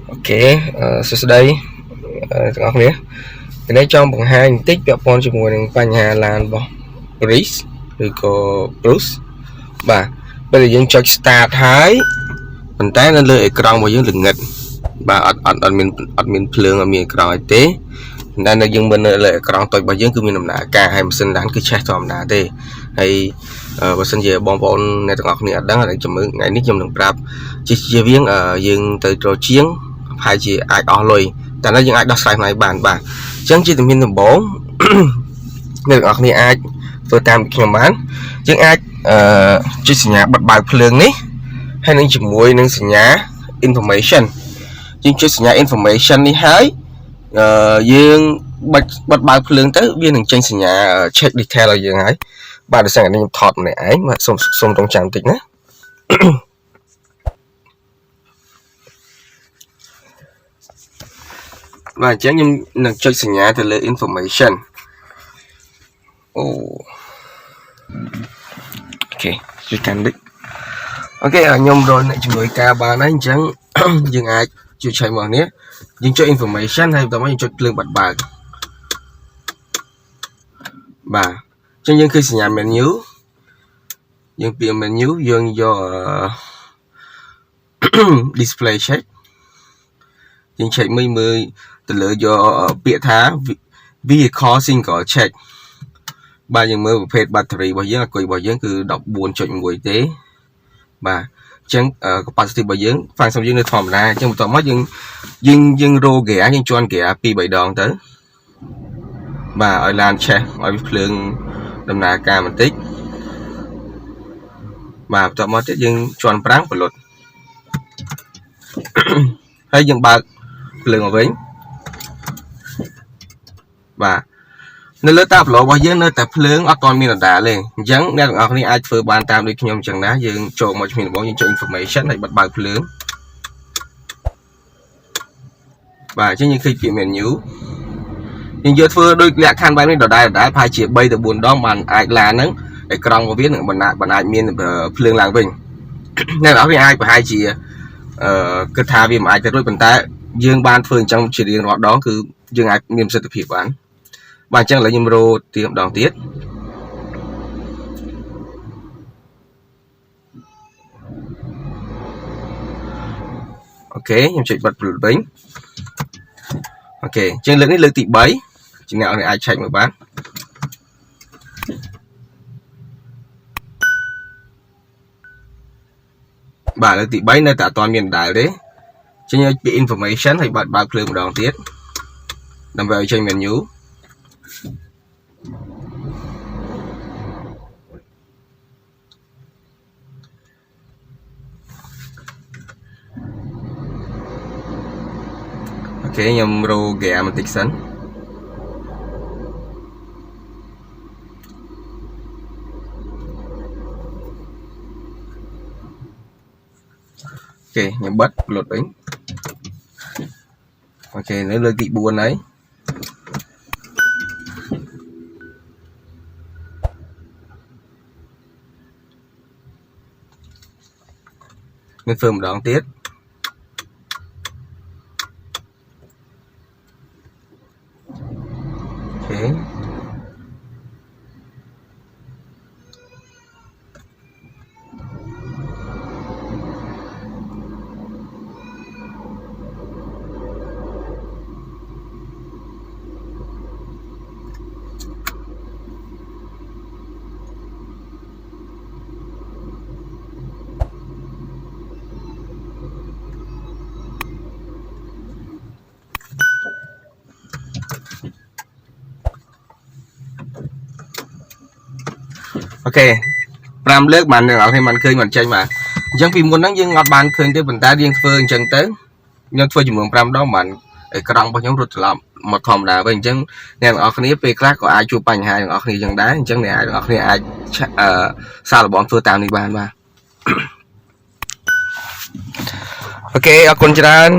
Ok, sửa đâyទាំងអស់គ្នាថ្ងៃនេះចង់បង្ហាញបន្តិចពាក់ព័ន្ធជាមួយនឹងបញ្ហាឡានរបស់ Bruce ឬក៏ Bruce បាទពេលដែលយើងចុច start ហើយប៉ុន្តែនៅលើអេក្រង់របស់យើងល្ងិតបាទអត់មានភ្លើងអត់មានអេក្រង់អីទេតែនៅយើងមើលនៅលើអេក្រង់តូចរបស់យើងគឺមានដំណើរការហើយម៉ាស៊ីនឡានគឺឆេះធម្មតាទេហើយបើសិនជាបងប្អូនអ្នកទាំងអស់គ្នាអត់ដឹងហើយជំរឿនថ្ងៃនេះខ្ញុំនឹងប្រាប់ជិះវាងយើងទៅចូលជាងហើយជាអាចអស់លុយតែនៅយើងអាចដោះស្រាយផ្នែកបានបាទអញ្ចឹងជាជំហានដំបូងអ្នកទាំងអស់គ្នាអាចធ្វើតាមខ្ញុំបានយើងអាចចុចសញ្ញាបិទបើកភ្លើងនេះហើយនឹងជាមួយនឹងសញ្ញា information យើងចុចសញ្ញា information នេះហើយយើងបិទបើកភ្លើងទៅវានឹងចេញសញ្ញា check detail ឲ្យយើងហើយបាទដោយសារខ្ញុំថតម្នាក់ឯងបាទសូមរងចាំបន្តិចណាបាទអញ្ចឹងខ្ញុំនឹងចុចសញ្ញាទៅលើ information អូអូខេជួយកាន់តិចអូខេខ្ញុំរកអ្នកជំនួយការបានហើយអញ្ចឹងយើងអាចជួយឆែកមកនេះយើងចុច information ហើយបន្តមកយើងចុចភ្លើងបិទបើកបាទអញ្ចឹងយើងឃើញសញ្ញា menu យើងពី menu យើងយក display check យើង check មើលទៅលើយកពាក្យថា vehicle single check បាទយើងមើលប្រភេទ battery របស់យើងអាគុយរបស់យើងគឺ 14.1 ទេបាទអញ្ចឹង capacity របស់យើង function យើងនៅធម្មតាអញ្ចឹងបន្តមកយើងរោ gear យើងជន់ gear 2-3 ដងទៅបាទឲ្យឡានឆេះឲ្យភ្លើងដំណើរការបន្តិចបាទបន្តមកទៀតយើងជន់ប្រាំងពលុតហើយយើងបើកភ្លើងមកវិញបាទនៅលើតាប្លូរបស់យើងនៅតែភ្លើងអត់ទាន់មានដដែលទេអញ្ចឹងអ្នកទាំងអស់គ្នាអាចធ្វើបានតាមដូចខ្ញុំអញ្ចឹងណាយើងចូលមកជំនាញដំបូងយើងចុច information ហើយបិទបើកភ្លើងបាទអញ្ចឹងយើងឃើញពាក្យ menu យើងយកធ្វើដូចលក្ខខណ្ឌបែបនេះដដែលប្រហែលជា3 ទៅ 4 ដងបានអាចឡានហ្នឹងអេក្រង់របស់វានឹងបានអាចមានភ្លើងឡើងវិញអ្នកទាំងអស់គ្នាអាចប្រហែលជាគិតថាវាមិនអាចទៅរួចប៉ុន្តែយើងបានធ្វើអញ្ចឹងជារៀងរាល់ដងគឺយើងអាចមានប្រសិទ្ធភាពបានបាទអញ្ចឹងឥឡូវខ្ញុំរោទៀមម្ដងទៀតអូខេខ្ញុំចុចបិទភ្លើងវិញអូខេអញ្ចឹងលើកនេះលើកទី3ជាអ្នកអាច check មើលបានបាទលើកទី3នៅតែអត់ទាន់មានដដែលទេអញ្ចឹងយកពាក្យ information ហើយបើកភ្លើងម្ដងទៀតដើម្បីឲ្យចេញ menuអូខេខ្ញុំរោ gear បន្តិចសិនអូខេខ្ញុំបិទផ្លុតវិញអូខេនៅលើកទី4ហើយខ្ញុំធ្វើម្ដងទៀតអូខេអូខេ5លើកបានអ្នកនរគ្នាមិនឃើញមិនចេញបាទអញ្ចឹងពីមុនហ្នឹងយើងអត់បានឃើញទេប៉ុន្តែយើងធ្វើអញ្ចឹងទៅខ្ញុំធ្វើចំនួន5ដងបានអេក្រង់របស់ខ្ញុំរត់ត្រឡប់មកធម្មតាវិញអញ្ចឹងអ្នកនរគ្នាពេលខ្លះក៏អាចជួបបញ្ហាអ្នកនរគ្នាអញ្ចឹងដែរអញ្ចឹងអ្នកនរគ្នាអាចសាកល្បងធ្វើតាមនេះបានបាទអូខេអរគុណច្រើន